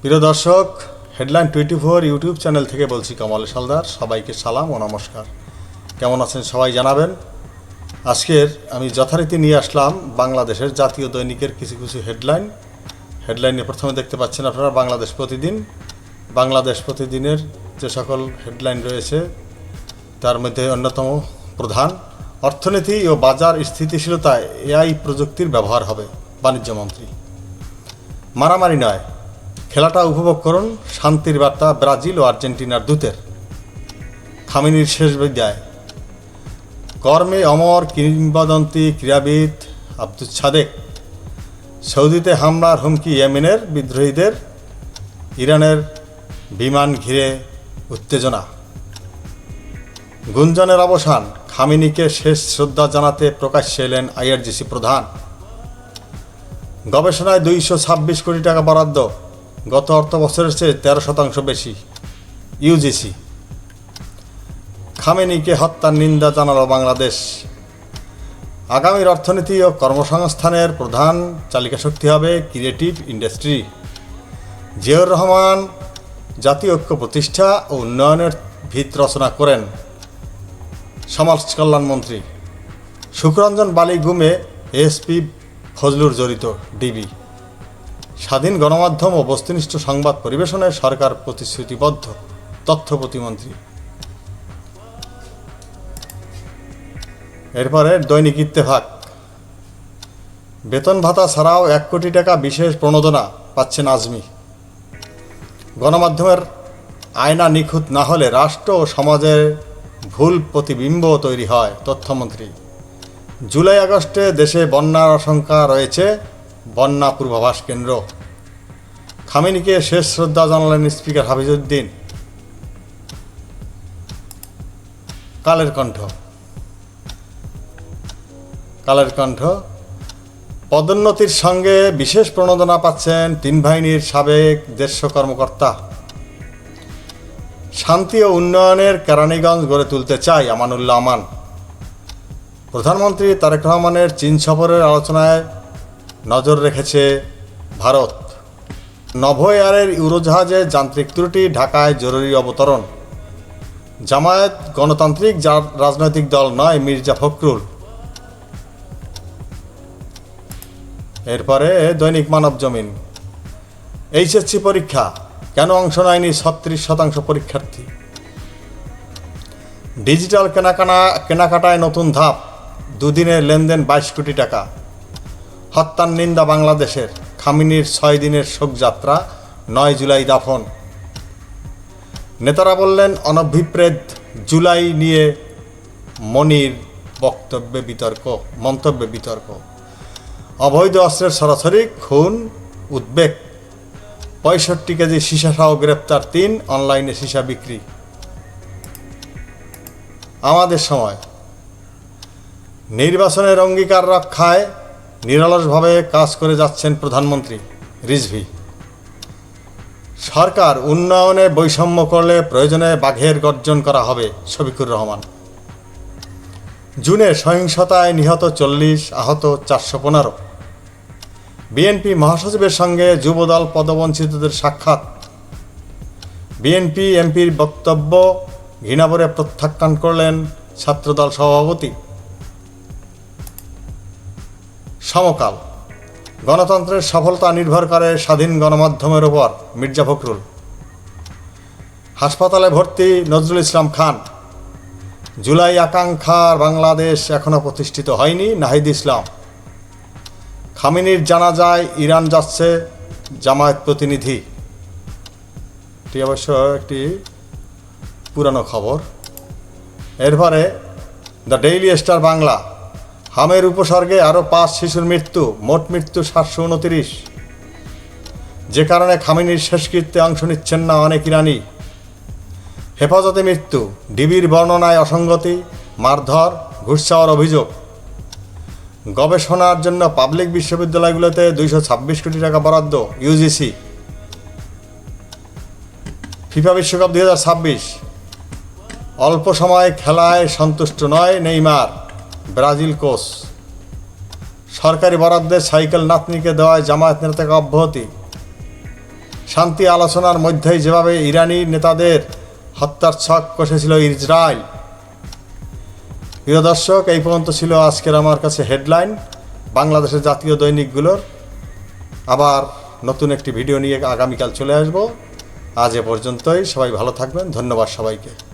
প্রিয় দর্শক, headline 24 YouTube channel থেকে বলছি কমল সালদার। সবাইকে সালাম ও নমস্কার। কেমন আছেন সবাই জানাবেন। আজকের আমি যথারীতি নিয়ে আসলাম বাংলাদেশের জাতীয় দৈনিকের কিছু কিছু হেডলাইনে প্রথমে দেখতে পাচ্ছেন আপনারা বাংলাদেশ প্রতিদিন। বাংলাদেশ প্রতিদিনের যে সকল হেডলাইন রয়েছে তার মধ্যে অন্যতম প্রধান, অর্থনীতি ও বাজার স্থিতিশীলতায় এআই প্রযুক্তির ব্যবহার হবে, বাণিজ্যমন্ত্রী। মারামারি নয়, খেলাটা উপভোগ করুন, শান্তির বার্তা ব্রাজিল ও আর্জেন্টিনার দূতের। খামেনির শেষ বিদায়। কর্মে অমর কিংবদন্তি ক্রীড়াবিদ আব্দুস সাদেক। সৌদিতে হামলার হুমকি ইয়েমেনের বিদ্রোহীদের। ইরানের বিমান ঘিরে উত্তেজনা। গুঞ্জনের অবসান, খামেনিকে শেষ শ্রদ্ধা জানাতে প্রকাশ্যে এলেন আইআরজিসি প্রধান। গবেষণায় 226 কোটি টাকা বরাদ্দ, গত অর্থবছরের চেয়ে 13% বেশি। ইউজিসি। খামেনিকে হত্যার নিন্দা জানালো বাংলাদেশ। আগামীর অর্থনীতি ও কর্মসংস্থানের প্রধান চালিকাশক্তি হবে ক্রিয়েটিভ ইন্ডাস্ট্রি। জিয়াউর রহমান জাতীয় ঐক্য প্রতিষ্ঠা ও উন্নয়নের ভিত রচনা করেন, সমাজ কল্যাণমন্ত্রী। সুখরঞ্জন বালি গুমে এএসপি ফজলুর জড়িত, ডিবি। স্বাধীন গণমাধ্যম ও বস্তুনিষ্ঠ সংবাদ পরিবেশনে সরকার প্রতিশ্রুতিবদ্ধ, তথ্য প্রতিমন্ত্রী। এরপরে দৈনিক ইত্তেফাক। বেতন ভাতা ছাড়াও 1 কোটি টাকা বিশেষ প্রণোদনা পাচ্ছেন আজমি। গণমাধ্যমের আয়না নিখুঁত না হলে রাষ্ট্র ও সমাজের ভুল প্রতিবিম্ব তৈরি হয়, তথ্যমন্ত্রী। জুলাই আগস্টে দেশে বন্যার আশঙ্কা রয়েছে, বন্যা পূর্বাভাস কেন্দ্র। খামেনিকে শেষ শ্রদ্ধা জানালেন স্পিকার হাফিজউদ্দিন। কালের কণ্ঠ। পদোন্নতির সঙ্গে বিশেষ প্রণোদনা পাচ্ছেন 3 বাহিনীর সাবেক দেড়শো কর্মকর্তা। শান্তি ও উন্নয়নের কেরানীগঞ্জ গড়ে তুলতে চাই আমানুল্লাহ আমান। প্রধানমন্ত্রী তারেক রহমানের চীন সফরের আলোচনায় নজর রেখেছে ভারত। নভো এয়ারের উড়োজাহাজে যান্ত্রিক ত্রুটি, ঢাকায় জরুরি অবতরণ। জামায়াত গণতান্ত্রিক রাজনৈতিক দল নয়, মির্জা ফখরুল। এরপরে দৈনিক মানবজমিন। এইচএসসি পরীক্ষা, কেন অংশ নেয়নি 36% পরীক্ষার্থী। ডিজিটাল কেনাকাটায় নতুন ধাপ, দুদিনের লেনদেন 22 কোটি টাকা। হত্যার নিন্দা বাংলাদেশের, খামেনির 6 দিনের শোকযাত্রা, 9 জুলাই দাফন। নেতারা বললেন অনভিপ্রেত জুলাই নিয়ে মনির মন্তব্যে বিতর্ক। অবৈধ অস্ত্রের সরাসরি খুন, উদ্বেগ। 65 কেজি সীসাসহ গ্রেপ্তার 3, অনলাইনে সীসা বিক্রি। আমাদের সময়। নির্বাচনের অঙ্গীকার রক্ষায় নিরলসভাবে কাজ করে যাচ্ছেন প্রধানমন্ত্রী, রিজভী। সরকার উন্নয়নে বৈষম্য করলে প্রয়োজনে বাঘের গর্জন করা হবে, শফিকুর রহমান। জুনে সহিংসতায় নিহত 40, আহত 415। বিএনপি মহাসচিবের সঙ্গে যুবদল পদবঞ্চিতদের সাক্ষাৎ। বিএনপি এমপির বক্তব্য ঘৃণাভরে প্রত্যাখ্যান করলেন ছাত্রদল সভাপতি। সমকাল। গণতন্ত্রের সফলতা নির্ভর করে স্বাধীন গণমাধ্যমের ওপর, মির্জা ফখরুল। হাসপাতালে ভর্তি নজরুল ইসলাম খান। জুলাই আকাঙ্ক্ষার বাংলাদেশ এখনও প্রতিষ্ঠিত হয়নি, নাহিদ ইসলাম। খামেনির জানাজায় ইরান যাচ্ছে জামায়াত প্রতিনিধি। এটি অবশ্য একটি পুরানো খবর। এরপরে দ্য ডেইলি স্টার বাংলা। হামের উপসর্গে আরও 5 শিশুর মৃত্যু, মোট মৃত্যু 729। যে কারণে খামেনির শেষকৃত্যে অংশ নিচ্ছেন না অনেক ইরানি। হেফাজতে মৃত্যু, ডিবির বর্ণনায় অসঙ্গতি, মারধর, ঘুষ চাওয়ার অভিযোগ। গবেষণার জন্য পাবলিক বিশ্ববিদ্যালয়গুলোতে 226 কোটি টাকা বরাদ্দ, ইউজিসি। ফিফা বিশ্বকাপ 2026। অল্প সময় খেলায় সন্তুষ্ট নয় নেইমার, ব্রাজিল কোচ। সরকারি বরাদ্দে সাইকেল নাতনিকে দেওয়ায় জামায়াত নেতাকে অব্যাহতি। শান্তি আলোচনার মধ্যেই যেভাবে ইরানি নেতাদের হত্যার ছক কষেছিল ইসরায়েল। প্রিয় দর্শক, এই পর্যন্ত ছিল আজকের আমার কাছে হেডলাইন বাংলাদেশের জাতীয় দৈনিকগুলোর। আবার নতুন একটি ভিডিও নিয়ে আগামীকাল চলে আসব। আজ এ পর্যন্তই। সবাই ভালো থাকবেন। ধন্যবাদ সবাইকে।